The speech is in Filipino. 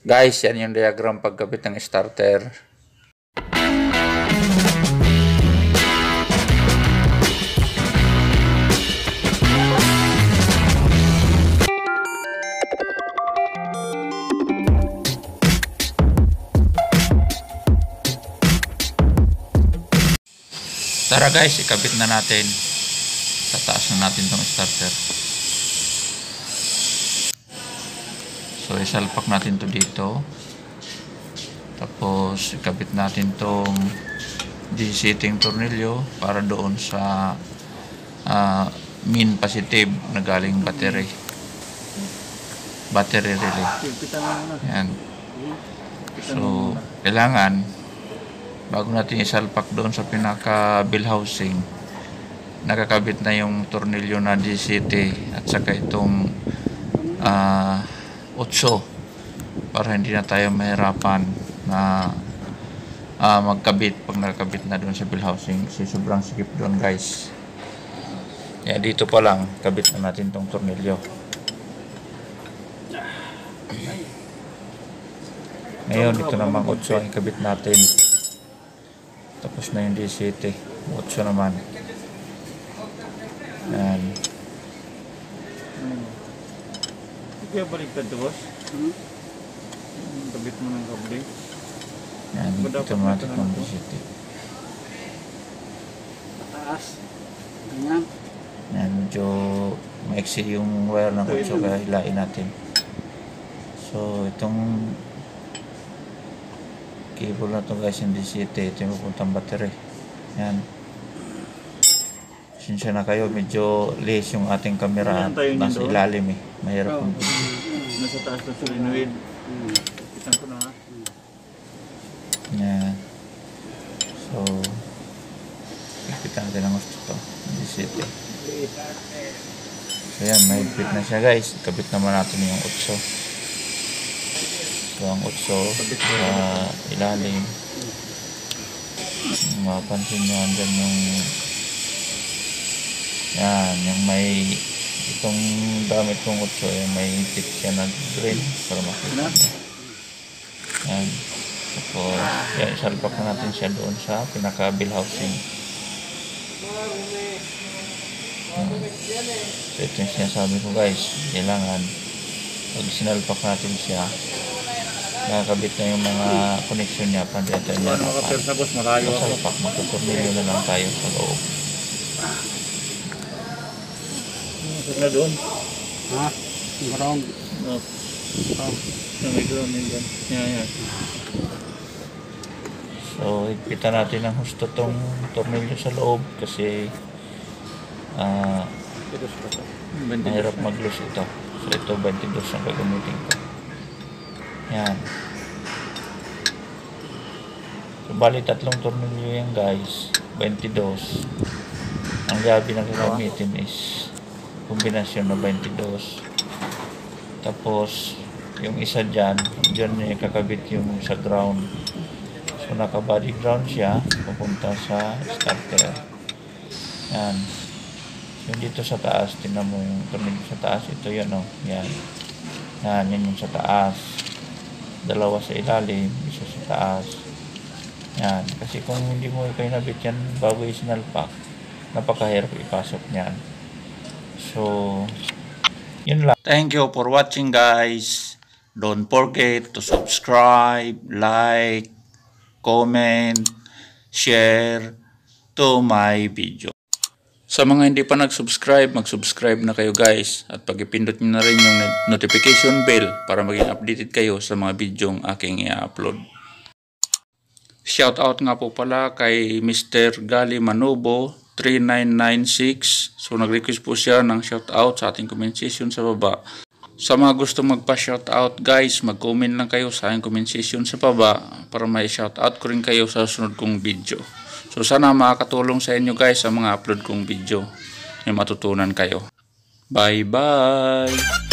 Guys, yan yung diagram pagkabit ng starter. Tara guys, ikabit na natin. Tataas na natin tong starter. So isalpak natin to dito. Tapos ikabit natin tong DC-setting tornilyo para doon sa min positive na galing battery relay. Yan. So kailangan bago natin isalpak doon sa pinaka bill housing, nakakabit na yung tornilyo na DCT at saka itong 8 para hindi na tayo mahirapan na magkabit pag nakakabit na doon sa bill housing kasi sobrang sikip doon guys. Kaya dito pa lang kabit na natin itong tornilyo. Ngayon ito namang 8 ang ikabit natin. Tapos na yung DCT 8 naman. Yan. Kaya baliktad to boss? Kabit mo ng kable. Yan, ito natin ng DCT. Taas. Ganyan. Yan, medyo maiksi yung wire ng 8 kaya hilain natin. So, itong cable na to guys, yung DCT, ito yung pupuntang battery. Yan. Sinsya na kayo, medyo less yung ating camera at nasa ilalim eh. Mahirap yung nasa taas na solenoid. Kitang ko na ha. Yan. So, ipitan natin ang gusto ito. DCT. So yan, may fit na siya guys. Ikabit naman natin yung 8. So ang 8 sa ilalim. Mapansin nyo andyan yung yan, yung may itong gamit kong 8 yung may tip siya na green para makita nyo. Yan. Tapos yan, isalpak na natin siya doon sa pinaka bill housing. So ito yung sinasabi ko guys, kailangan pag sinalpak natin siya nakakabit na yung mga connection niya para dito niya masalpak, magtutornilyo na lang tayo sa loob. Na doon? Ha? Ground. May ground yan. Yan. So ipitan natin ng husto tong tornilyo sa loob kasi mahirap mag-loose ito. So ito 22 ang gagamitin ko. Yan. So bali 3 tornilyo yan guys, 22. Ang gabi na gagamitin is kombinasyon na 22. Tapos yung isa dyan niya kakabit yung sa ground. So naka body ground siya papunta sa starter. Yan. Yung dito sa taas, tingnan mo yung tornilyo sa taas, ito yan o. Yan. Yan yung sa taas. 2 sa ilalim, isa sa taas. Yan. Kasi kung hindi mo kayo nabit yan bago isinalpak, napakahirap ipasok niyan. So, yun lang. Thank you for watching guys. Don't forget to subscribe, like, comment, share to my video. Sa mga hindi pa nag-subscribe, mag-subscribe na kayo guys. At pag-ipindot nyo na rin yung notification bell para maging updated kayo sa mga videong aking i-upload. Shoutout nga po pala kay Mr. Gali Manubo 3996. So nag-request po siya ng shoutout sa ating comment section sa baba. Sa mga gusto magpa-shoutout guys, mag-comment lang kayo sa aking comment section sa baba para may shoutout ko rin kayo sa sunod kong video. So sana makakatulong sa inyo guys sa mga upload kong video. May matutunan kayo. Bye bye!